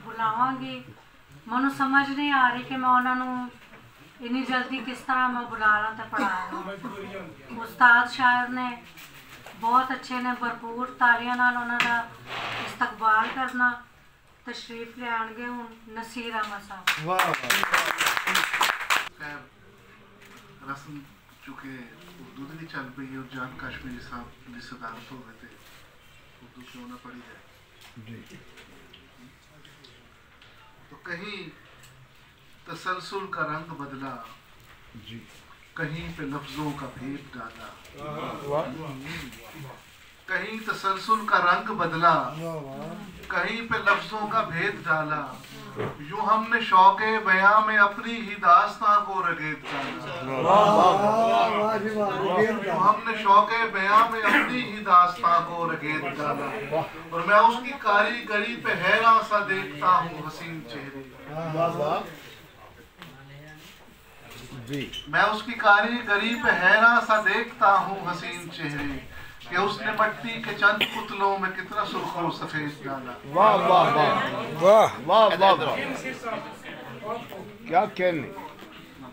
बुलावांगी। मैं समझ नहीं आ रही कि मैं उन्होंने इन्नी जल्दी किस तरह मैं बुला ला तो पढ़ा ला। उस्ताद शायर ने बहुत अच्छे ने भरपूर तालियां नाल उन्होंने इस्तकबाल करना। तशरीफ ले आएंगे हूँ नसीर अहमद साहब। वाह रस्म चूँकि उर्दू की चल पई और जान कश्मीरी साहब की सदारत हो गए थे उर्दू क्यों ना पढ़ी जाए जी। तो कहीं तसलसल का रंग बदला जी, कहीं पे लफ्जों का भेद डाला। कहीं तसलसल का रंग बदला, कहीं पे लफ्जों का भेद डाला। यूं हमने शौके बयां में अपनी ही दास्तां को रगेद डाला। यूं हमने शौके बयां में अपनी ही दास्तां को रगेद डाला। और मैं उसकी कारीगरी पे हैरान सा देखता हूँ हसीन चेहरे। मैं उसकी कारीगरी पे हैरान सा देखता हूँ हसीन चेहरे कि उसने मट्टी के चंद पुतलों में कितना सुर्ख सफेद डाला। वाह वाह वाह वाह वाह वाह, क्या कहने।